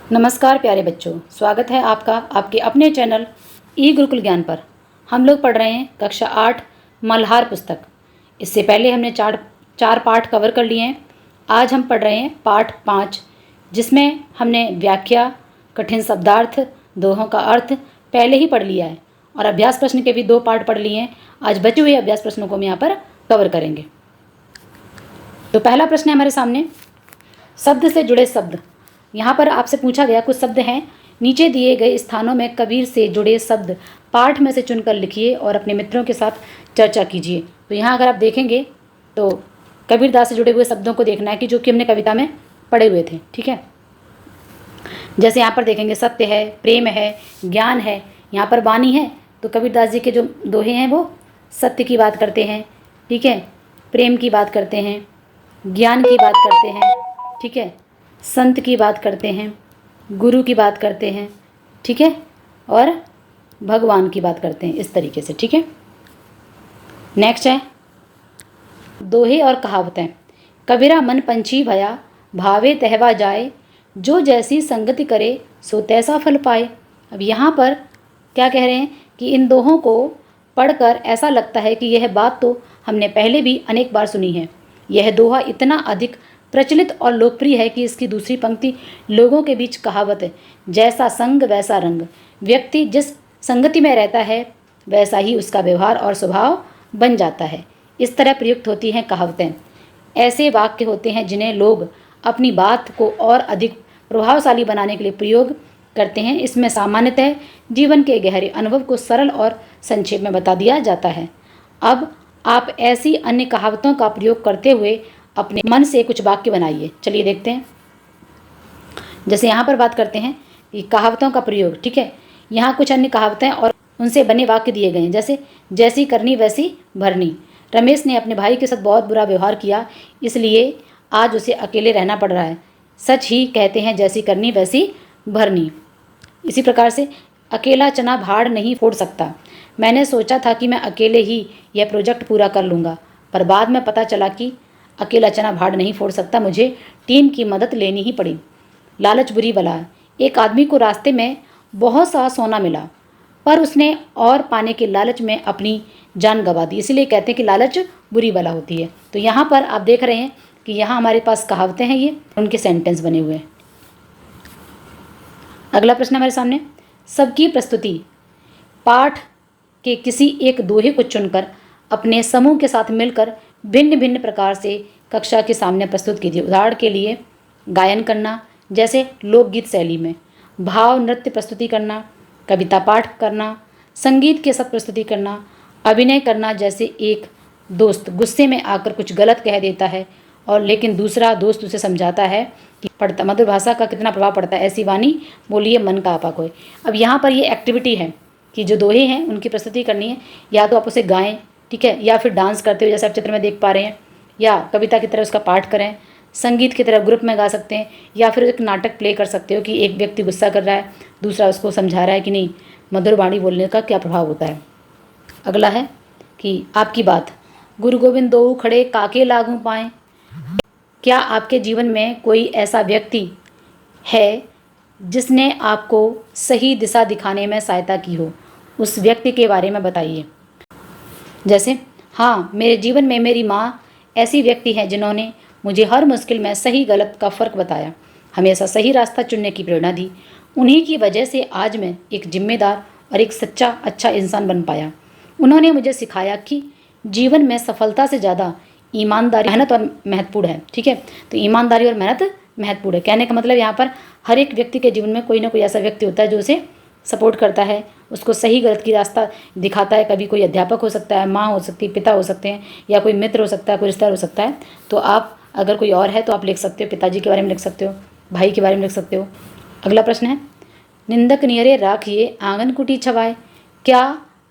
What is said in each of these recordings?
नमस्कार प्यारे बच्चों, स्वागत है आपका आपके अपने चैनल ई गुरुकुल ज्ञान पर। हम लोग पढ़ रहे हैं कक्षा 8 मल्हार पुस्तक। इससे पहले हमने चार पाठ कवर कर लिए हैं। आज हम पढ़ रहे हैं पाठ 5, जिसमें हमने व्याख्या, कठिन शब्दार्थ, दोहों का अर्थ पहले ही पढ़ लिया है और अभ्यास प्रश्न के भी 2 पाठ पढ़ लिए हैं। आज बचे हुए अभ्यास प्रश्नों को हम यहाँ पर कवर करेंगे। तो पहला प्रश्न है हमारे सामने, शब्द से जुड़े शब्द। यहाँ पर आपसे पूछा गया कुछ शब्द हैं, नीचे दिए गए स्थानों में कबीर से जुड़े शब्द पाठ में से चुनकर लिखिए और अपने मित्रों के साथ चर्चा कीजिए। तो यहाँ अगर आप देखेंगे तो कबीरदास से जुड़े हुए शब्दों को देखना है कि जो कि हमने कविता में पढ़े हुए थे। ठीक है, जैसे यहाँ पर देखेंगे सत्य है, प्रेम है, ज्ञान है। यहाँ पर वाणी है तो कबीरदास जी के जो दोहे हैं वो सत्य की बात करते हैं, ठीक है, प्रेम की बात करते हैं, ज्ञान की बात करते हैं, ठीक है, संत की बात करते हैं, गुरु की बात करते हैं, ठीक है, और भगवान की बात करते हैं, इस तरीके से। ठीक है, नेक्स्ट है दोहे और कहावतें। कबीरा मन पंछी भया, भावे तहवा जाए, जो जैसी संगति करे सो तैसा फल पाए। अब यहाँ पर क्या कह रहे हैं कि इन दोहों को पढ़कर ऐसा लगता है कि यह बात तो हमने पहले भी अनेक बार सुनी है। यह दोहा इतना अधिक प्रचलित और लोकप्रिय है कि इसकी दूसरी पंक्ति लोगों के बीच कहावत है, जैसा संग वैसा रंग। व्यक्ति जिस संगति में रहता है वैसा ही उसका व्यवहार और स्वभाव बन जाता है। इस तरह प्रयुक्त होती हैं कहावतें। ऐसे वाक्य होते हैं जिन्हें लोग अपनी बात को और अधिक प्रभावशाली बनाने के लिए प्रयोग करते हैं। इसमें सामान्यतः जीवन के गहरे अनुभव को सरल और संक्षेप में बता दिया जाता है। अब आप ऐसी अन्य कहावतों का प्रयोग करते हुए अपने मन से कुछ वाक्य बनाइए। चलिए देखते हैं। जैसे यहाँ पर बात करते हैं कि कहावतों का प्रयोग, ठीक है, यहाँ कुछ अन्य कहावतें और उनसे बने वाक्य दिए गए हैं। जैसे जैसी करनी वैसी भरनी। रमेश ने अपने भाई के साथ बहुत बुरा व्यवहार किया, इसलिए आज उसे अकेले रहना पड़ रहा है। सच ही कहते हैं, जैसी करनी वैसी भरनी। इसी प्रकार से अकेला चना भाड़ नहीं फोड़ सकता। मैंने सोचा था कि मैं अकेले ही यह प्रोजेक्ट पूरा कर लूँगा, पर बाद में पता चला कि अकेला चना भाड़ नहीं फोड़ सकता, मुझे टीम की मदद लेनी ही पड़ी। लालच बुरी बला है। एक आदमी को रास्ते में बहुत सा सोना मिला, पर उसने और पाने के लालच में अपनी जान गंवा दी। इसलिए कहते हैं कि लालच बुरी बला होती है। तो यहाँ पर आप देख रहे हैं कि यहाँ हमारे पास कहावतें हैं, ये उनके सेंटेंस बने हुए हैं। अगला प्रश्न हमारे सामने, सबकी प्रस्तुति। पाठ के किसी एक दोहे को चुनकर अपने समूह के साथ मिलकर भिन्न भिन्न प्रकार से कक्षा के सामने प्रस्तुत कीजिए। उदाहरण के लिए गायन करना, जैसे लोकगीत शैली में, भाव नृत्य प्रस्तुति करना, कविता पाठ करना, संगीत के साथ प्रस्तुति करना, अभिनय करना, जैसे एक दोस्त गुस्से में आकर कुछ गलत कह देता है और लेकिन दूसरा दोस्त उसे समझाता है कि पढ़ता मधुर भाषा का कितना प्रभाव पड़ता है, ऐसी वाणी बोलिए मन का आपा कोई। अब यहाँ पर ये एक्टिविटी है कि जो दोहे हैं उनकी प्रस्तुति करनी है। या तो आप उसे गाएं, ठीक है, या फिर डांस करते हुए जैसे आप चित्र में देख पा रहे हैं, या कविता की तरह उसका पाठ करें, संगीत की तरह ग्रुप में गा सकते हैं, या फिर एक नाटक प्ले कर सकते हो कि एक व्यक्ति गुस्सा कर रहा है, दूसरा उसको समझा रहा है कि नहीं मधुर वाणी बोलने का क्या प्रभाव होता है। अगला है कि आपकी बात। गुरु गोविंद दोऊ खड़े काके लागू पाएँ। क्या आपके जीवन में कोई ऐसा व्यक्ति है जिसने आपको सही दिशा दिखाने में सहायता की हो? उस व्यक्ति के बारे में बताइए। जैसे हाँ, मेरे जीवन में मेरी माँ ऐसी व्यक्ति है जिन्होंने मुझे हर मुश्किल में सही गलत का फ़र्क बताया, हमेशा सही रास्ता चुनने की प्रेरणा दी। उन्हीं की वजह से आज मैं एक जिम्मेदार और एक सच्चा अच्छा इंसान बन पाया। उन्होंने मुझे सिखाया कि जीवन में सफलता से ज़्यादा ईमानदारी, मेहनत और महत्वपूर्ण है। ठीक है, तो ईमानदारी और मेहनत महत्वपूर्ण है। कहने का मतलब यहाँ पर हर एक व्यक्ति के जीवन में कोई ना कोई ऐसा व्यक्ति होता है जो उसे सपोर्ट करता है, उसको सही गलत की रास्ता दिखाता है। कभी कोई अध्यापक हो सकता है, माँ हो सकती है, पिता हो सकते हैं, या कोई मित्र हो सकता है, कोई रिश्तेदार हो सकता है। तो आप अगर कोई और है तो आप लिख सकते हो, पिताजी के बारे में लिख सकते हो, भाई के बारे में लिख सकते हो। अगला प्रश्न है, निंदक नियरे राखिए आंगन कुटी छवाए। क्या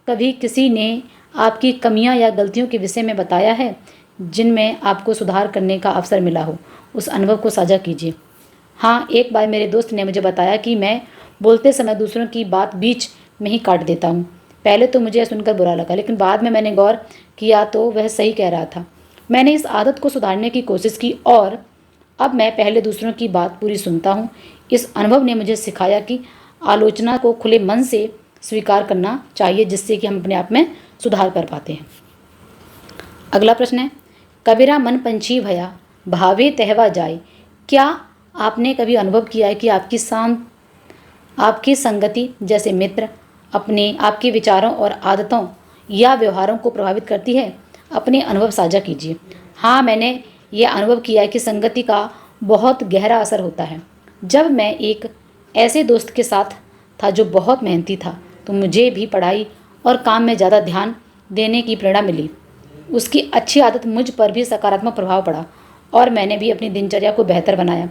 कभी किसी ने आपकी कमियां या गलतियों के विषय में बताया है जिनमें आपको सुधार करने का अवसर मिला हो? उस अनुभव को साझा कीजिए। हाँ, एक बार मेरे दोस्त ने मुझे बताया कि मैं बोलते समय दूसरों की बात बीच में ही काट देता हूँ। पहले तो मुझे सुनकर बुरा लगा, लेकिन बाद में मैंने गौर किया तो वह सही कह रहा था। मैंने इस आदत को सुधारने की कोशिश की और अब मैं पहले दूसरों की बात पूरी सुनता हूँ। इस अनुभव ने मुझे सिखाया कि आलोचना को खुले मन से स्वीकार करना चाहिए, जिससे कि हम अपने आप में सुधार कर पाते हैं। अगला प्रश्न है, कबीरा मन पंछी भया भावे तहवा जाए। क्या आपने कभी अनुभव किया है कि आपकी संगति जैसे मित्र आपके विचारों और आदतों या व्यवहारों को प्रभावित करती है? अपने अनुभव साझा कीजिए। हाँ, मैंने यह अनुभव किया है कि संगति का बहुत गहरा असर होता है। जब मैं एक ऐसे दोस्त के साथ था जो बहुत मेहनती था, तो मुझे भी पढ़ाई और काम में ज़्यादा ध्यान देने की प्रेरणा मिली। उसकी अच्छी आदत मुझ पर भी सकारात्मक प्रभाव पड़ा और मैंने भी अपनी दिनचर्या को बेहतर बनाया।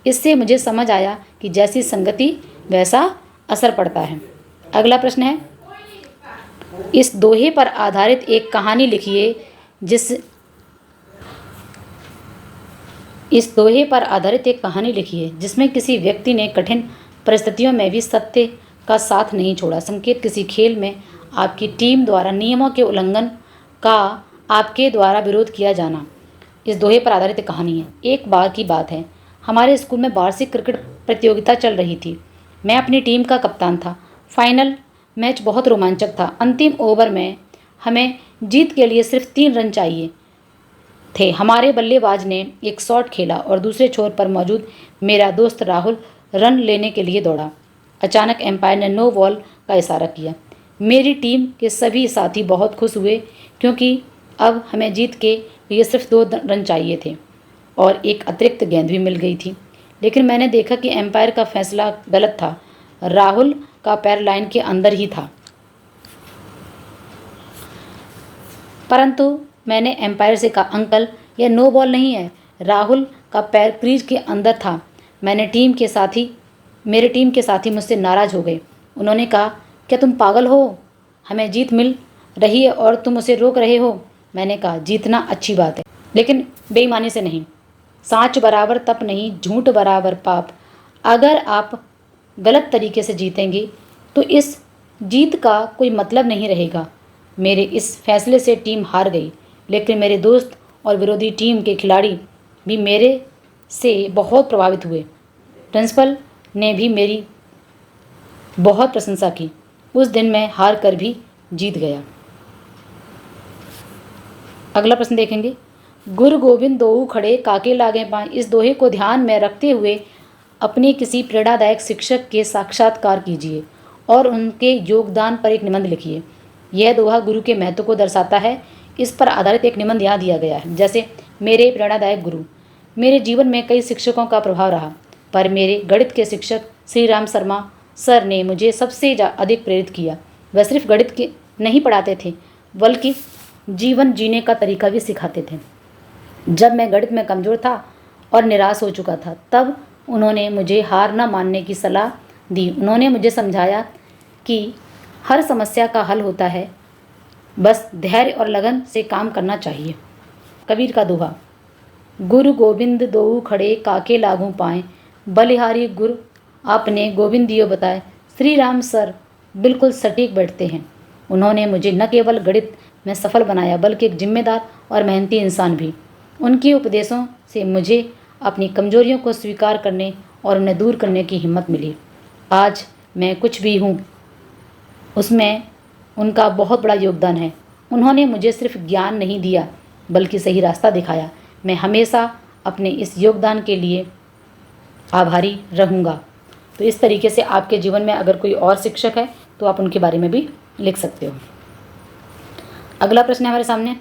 इससे मुझे समझ आया कि जैसी संगति वैसा असर पड़ता है। अगला प्रश्न है, इस दोहे पर आधारित एक कहानी लिखिए जिसमें किसी व्यक्ति ने कठिन परिस्थितियों में भी सत्य का साथ नहीं छोड़ा। संकेत, किसी खेल में आपकी टीम द्वारा नियमों के उल्लंघन का आपके द्वारा विरोध किया जाना। इस दोहे पर आधारित कहानी है। एक बार की बात है, हमारे स्कूल में वार्षिक क्रिकेट प्रतियोगिता चल रही थी। मैं अपनी टीम का कप्तान था। फाइनल मैच बहुत रोमांचक था। अंतिम ओवर में हमें जीत के लिए सिर्फ 3 रन चाहिए थे। हमारे बल्लेबाज ने एक शॉट खेला और दूसरे छोर पर मौजूद मेरा दोस्त राहुल रन लेने के लिए दौड़ा। अचानक एम्पायर ने नो बॉल का इशारा किया। मेरी टीम के सभी साथी बहुत खुश हुए, क्योंकि अब हमें जीत के लिए सिर्फ 2 रन चाहिए थे और एक अतिरिक्त गेंद भी मिल गई थी। लेकिन मैंने देखा कि एम्पायर का फैसला गलत था। राहुल का पैर लाइन के अंदर ही था। परंतु मैंने एम्पायर से कहा, अंकल, यह नो बॉल नहीं है। राहुल का पैर क्रीज के अंदर था। मेरे टीम के साथी मुझसे नाराज़ हो गए। उन्होंने कहा, क्या तुम पागल हो? हमें जीत मिल रही है और तुम उसे रोक रहे हो। मैंने कहा, जीतना अच्छी बात है, लेकिन बेईमानी से नहीं। साँच बराबर तप नहीं, झूठ बराबर पाप। अगर आप गलत तरीके से जीतेंगे तो इस जीत का कोई मतलब नहीं रहेगा। मेरे इस फैसले से टीम हार गई, लेकिन मेरे दोस्त और विरोधी टीम के खिलाड़ी भी मेरे से बहुत प्रभावित हुए। प्रिंसिपल ने भी मेरी बहुत प्रशंसा की। उस दिन मैं हार कर भी जीत गया। अगला प्रश्न देखेंगे, गुरु गोविंद दोऊ खड़े काके लागे पाएँ। इस दोहे को ध्यान में रखते हुए अपने किसी प्रेरणादायक शिक्षक के साक्षात्कार कीजिए और उनके योगदान पर एक निबंध लिखिए। यह दोहा गुरु के महत्व को दर्शाता है। इस पर आधारित एक निबंध यहाँ दिया गया है, जैसे, मेरे प्रेरणादायक गुरु। मेरे जीवन में कई शिक्षकों का प्रभाव रहा, पर मेरे गणित के शिक्षक श्री राम शर्मा सर ने मुझे सबसे अधिक प्रेरित किया। वह सिर्फ गणित के नहीं पढ़ाते थे, बल्कि जीवन जीने का तरीका भी सिखाते थे। जब मैं गणित में कमज़ोर था और निराश हो चुका था, तब उन्होंने मुझे हार न मानने की सलाह दी। उन्होंने मुझे समझाया कि हर समस्या का हल होता है, बस धैर्य और लगन से काम करना चाहिए। कबीर का दोहा, गुरु गोविंद दोऊ खड़े काके लागू पाएँ, बलिहारी गुरु आपने गोविंद दियो बताए। श्री राम सर बिल्कुल सटीक बैठते हैं। उन्होंने मुझे न केवल गणित में सफल बनाया, बल्कि एक जिम्मेदार और मेहनती इंसान भी। उनके उपदेशों से मुझे अपनी कमजोरियों को स्वीकार करने और उन्हें दूर करने की हिम्मत मिली। आज मैं कुछ भी हूँ, उसमें उनका बहुत बड़ा योगदान है। उन्होंने मुझे सिर्फ ज्ञान नहीं दिया, बल्कि सही रास्ता दिखाया। मैं हमेशा अपने इस योगदान के लिए आभारी रहूँगा। तो इस तरीके से आपके जीवन में अगर कोई और शिक्षक है तो आप उनके बारे में भी लिख सकते हो। अगला प्रश्न है हमारे सामने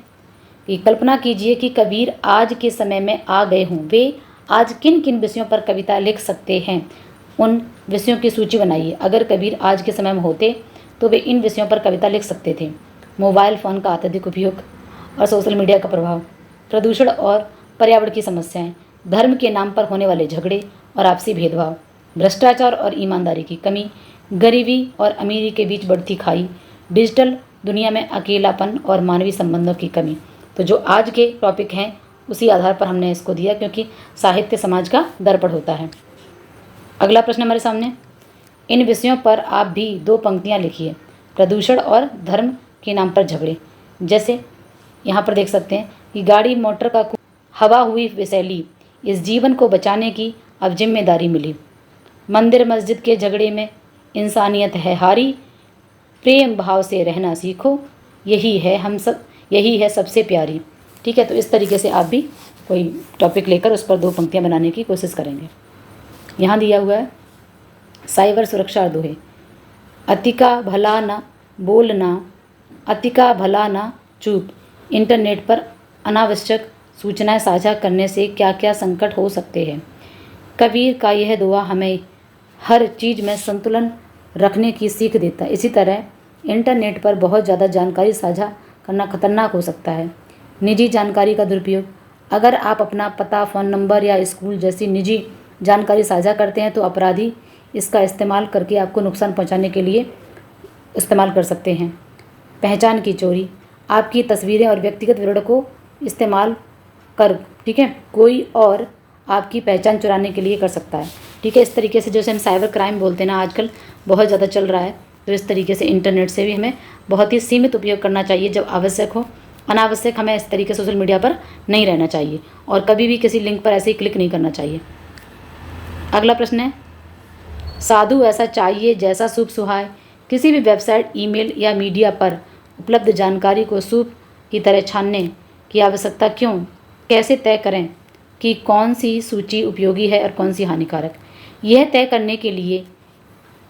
कि कल्पना कीजिए कि कबीर आज के समय में आ गए हों। वे आज किन किन विषयों पर कविता लिख सकते हैं? उन विषयों की सूची बनाइए। अगर कबीर आज के समय में होते तो वे इन विषयों पर कविता लिख सकते थे। मोबाइल फ़ोन का अत्यधिक उपयोग और सोशल मीडिया का प्रभाव, प्रदूषण और पर्यावरण की समस्याएं, धर्म के नाम पर होने वाले झगड़े और आपसी भेदभाव, भ्रष्टाचार और ईमानदारी की कमी, गरीबी और अमीरी के बीच बढ़ती खाई, डिजिटल दुनिया में अकेलापन और मानवीय संबंधों की कमी। तो जो आज के टॉपिक हैं उसी आधार पर हमने इसको दिया, क्योंकि साहित्य समाज का दर्पण होता है। अगला प्रश्न हमारे सामने, इन विषयों पर आप भी 2 पंक्तियाँ लिखिए। प्रदूषण और धर्म के नाम पर झगड़े। जैसे यहाँ पर देख सकते हैं कि गाड़ी मोटर का हवा हुई विषैली, इस जीवन को बचाने की अब जिम्मेदारी मिली। मंदिर मस्जिद के झगड़े में इंसानियत है हारी, प्रेम भाव से रहना सीखो, यही है सबसे प्यारी। ठीक है, तो इस तरीके से आप भी कोई टॉपिक लेकर उस पर 2 पंक्तियाँ बनाने की कोशिश करेंगे। यहाँ दिया हुआ है साइबर सुरक्षा और दोहे। अति का भला न बोलना, अति का भला न चूप। इंटरनेट पर अनावश्यक सूचनाएं साझा करने से क्या क्या संकट हो सकते हैं। कबीर का यह दुआ हमें हर चीज़ में संतुलन रखने की सीख देता है। इसी तरह इंटरनेट पर बहुत ज़्यादा जानकारी साझा करना खतरनाक हो सकता है। निजी जानकारी का दुरुपयोग। अगर आप अपना पता, फ़ोन नंबर या स्कूल जैसी निजी जानकारी साझा करते हैं तो अपराधी इसका इस्तेमाल करके आपको नुकसान पहुंचाने के लिए इस्तेमाल कर सकते हैं। पहचान की चोरी। आपकी तस्वीरें और व्यक्तिगत विवरण को इस्तेमाल कर, ठीक है, कोई और आपकी पहचान चुराने के लिए कर सकता है। ठीक है, इस तरीके से जैसे हम साइबर क्राइम बोलते हैं ना, आजकल बहुत ज़्यादा चल रहा है। तो इस तरीके से इंटरनेट से भी हमें बहुत ही सीमित उपयोग करना चाहिए जब आवश्यक हो। अनावश्यक हमें इस तरीके से सोशल मीडिया पर नहीं रहना चाहिए और कभी भी किसी लिंक पर ऐसे ही क्लिक नहीं करना चाहिए। अगला प्रश्न है, साधु ऐसा चाहिए जैसा सूप सुहाए। किसी भी वेबसाइट, ईमेल या मीडिया पर उपलब्ध जानकारी को सूप की तरह छानने की आवश्यकता क्यों? कैसे तय करें कि कौन सी सूची उपयोगी है और कौन सी हानिकारक? यह तय करने के लिए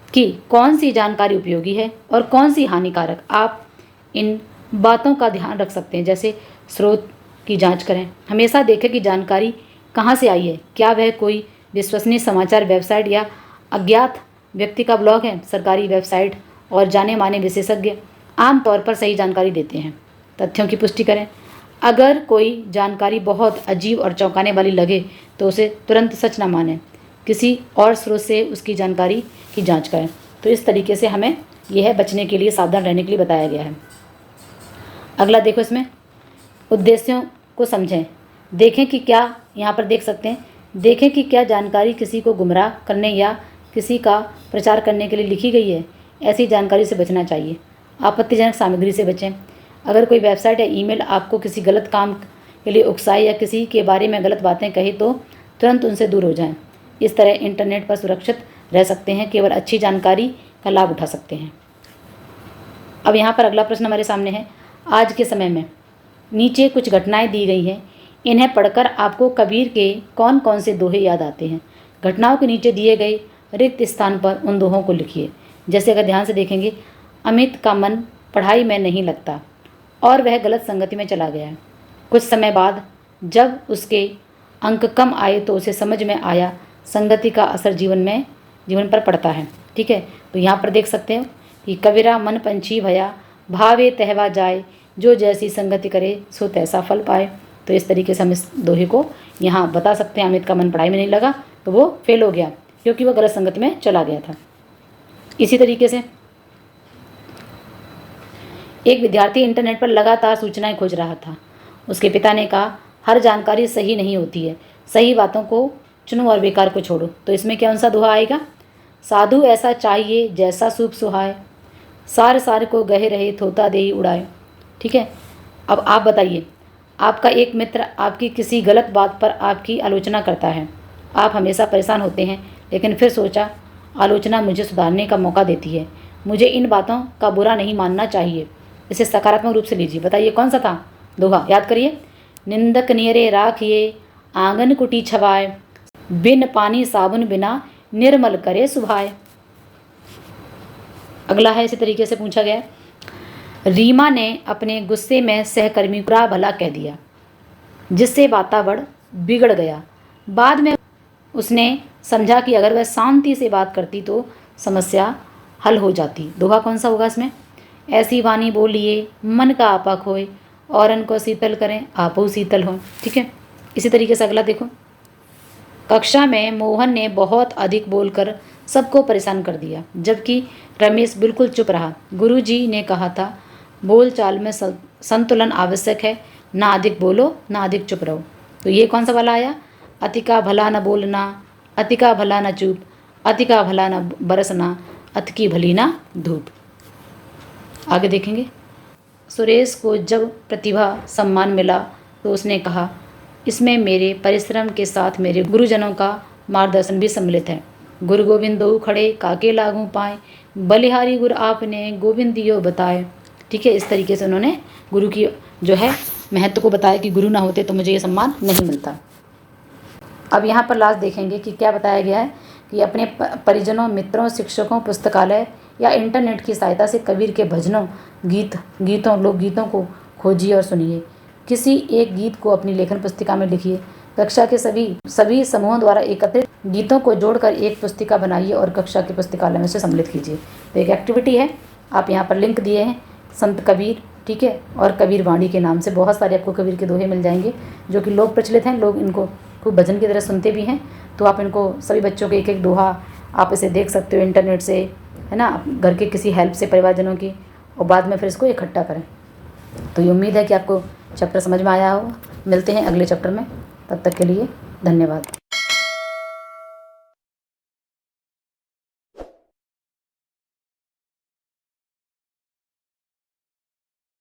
कि कौन सी जानकारी उपयोगी है और कौन सी हानिकारक, आप इन बातों का ध्यान रख सकते हैं। जैसे स्रोत की जांच करें। हमेशा देखें कि जानकारी कहाँ से आई है। क्या वह कोई विश्वसनीय समाचार वेबसाइट या अज्ञात व्यक्ति का ब्लॉग है? सरकारी वेबसाइट और जाने माने विशेषज्ञ आमतौर पर सही जानकारी देते हैं। तथ्यों की पुष्टि करें। अगर कोई जानकारी बहुत अजीब और चौंकाने वाली लगे तो उसे तुरंत सच न मानें। किसी और स्रोत से उसकी जानकारी की जांच करें। तो इस तरीके से हमें यह बचने के लिए, सावधान रहने के लिए बताया गया है। अगला देखो, इसमें उद्देश्यों को समझें। देखें कि क्या, यहाँ पर देख सकते हैं, देखें कि क्या जानकारी किसी को गुमराह करने या किसी का प्रचार करने के लिए लिखी गई है। ऐसी जानकारी से बचना चाहिए। आपत्तिजनक सामग्री से बचें। अगर कोई वेबसाइट या ईमेल आपको किसी गलत काम के लिए उकसाए या किसी के बारे में गलत बातें कहे तो तुरंत उनसे दूर हो जाएं। इस तरह इंटरनेट पर सुरक्षित रह सकते हैं, केवल अच्छी जानकारी का लाभ उठा सकते हैं। अब यहाँ पर अगला प्रश्न हमारे सामने है, आज के समय में नीचे कुछ घटनाएं दी गई हैं, इन्हें पढ़कर आपको कबीर के कौन कौन से दोहे याद आते हैं? घटनाओं के नीचे दिए गए रिक्त स्थान पर उन दोहों को लिखिए। जैसे अगर ध्यान से देखेंगे, अमित का मन पढ़ाई में नहीं लगता और वह गलत संगति में चला गया। कुछ समय बाद जब उसके अंक कम आए तो उसे समझ में आया संगति का असर जीवन पर पड़ता है। ठीक है, तो यहाँ पर देख सकते हो कि कबीरा मन पंछी भया, भावे तहवा जाए, जो जैसी संगति करे सो तैसा फल पाए। तो इस तरीके से हम इस दोहे को यहाँ बता सकते हैं। अमित का मन पढ़ाई में नहीं लगा तो वो फेल हो गया क्योंकि वो गलत संगति में चला गया था। इसी तरीके से एक विद्यार्थी इंटरनेट पर लगातार सूचनाएं खोज रहा था। उसके पिता ने कहा, हर जानकारी सही नहीं होती है, सही बातों को चुनो और बेकार को छोड़ो। तो इसमें कौन सा दोहा आएगा? साधु ऐसा चाहिए जैसा सूप सुहाए, सार सार को गहे रहे थोता दे उड़ाए। ठीक है, अब आप बताइए, आपका एक मित्र आपकी किसी गलत बात पर आपकी आलोचना करता है। आप हमेशा परेशान होते हैं, लेकिन फिर सोचा, आलोचना मुझे सुधारने का मौका देती है, मुझे इन बातों का बुरा नहीं मानना चाहिए। इसे सकारात्मक रूप से लीजिए। बताइए कौन सा था दोहा, याद करिए। निंदक नियरे राखिए, आंगन कुटी छवाए, बिन पानी साबुन बिना निर्मल करे सुभाए। अगला है, इसी तरीके से पूछा गया, रीमा ने अपने गुस्से में सहकर्मी को बुरा भला कह दिया, जिससे वातावरण बिगड़ गया। बाद में उसने समझा कि अगर वह शांति से बात करती तो समस्या हल हो जाती। दोहा कौन सा होगा इसमें? ऐसी वाणी बोलिए मन का आपा खोए, औरन को शीतल करें आपो शीतल हो। ठीक है, इसी तरीके से अगला देखो, कक्षा में मोहन ने बहुत अधिक बोलकर सबको परेशान कर दिया, जबकि रमेश बिल्कुल चुप रहा। गुरुजी ने कहा था, बोल चाल में संतुलन आवश्यक है, ना अधिक बोलो ना अधिक चुप रहो। तो ये कौन सा वाला आया? अति का भला न बोलना, अति का भला न चुप, अति का भला न बरसना, अति की भली ना धूप। आगे देखेंगे, सुरेश को जब प्रतिभा सम्मान मिला तो उसने कहा, इसमें मेरे परिश्रम के साथ मेरे गुरुजनों का मार्गदर्शन भी सम्मिलित है। गुरु गोविंद दो खड़े काके लागू पाए, बलिहारी गुरु आपने गोविंद दियो बताए। ठीक है, इस तरीके से उन्होंने गुरु की जो है महत्व को बताया कि गुरु ना होते तो मुझे ये सम्मान नहीं मिलता। अब यहाँ पर लास्ट देखेंगे कि क्या बताया गया है कि अपने परिजनों, मित्रों, शिक्षकों, पुस्तकालय या इंटरनेट की सहायता से कबीर के भजनों, गीतों, लोकगीतों को खोजिए और सुनिए। किसी एक गीत को अपनी लेखन पुस्तिका में लिखिए। कक्षा के सभी समूहों द्वारा एकत्रित गीतों को जोड़कर एक पुस्तिका बनाइए और कक्षा के पुस्तकालय में से सम्मिलित कीजिए। तो एक एक्टिविटी है, आप यहाँ पर लिंक दिए हैं संत कबीर, ठीक है, और कबीर वाणी के नाम से बहुत सारे आपको कबीर के दोहे मिल जाएंगे जो कि लोक प्रचलित हैं, लोग इनको खूब भजन की तरह सुनते भी हैं। तो आप इनको सभी बच्चों के एक एक दोहा आप इसे देख सकते हो इंटरनेट से, है ना, घर के किसी हेल्प से परिवारजनों की, और बाद में फिर इसको इकट्ठा करें। तो ये उम्मीद है कि आपको चैप्टर समझ में आया होगा। मिलते हैं अगले चैप्टर में, तब तक के लिए धन्यवाद।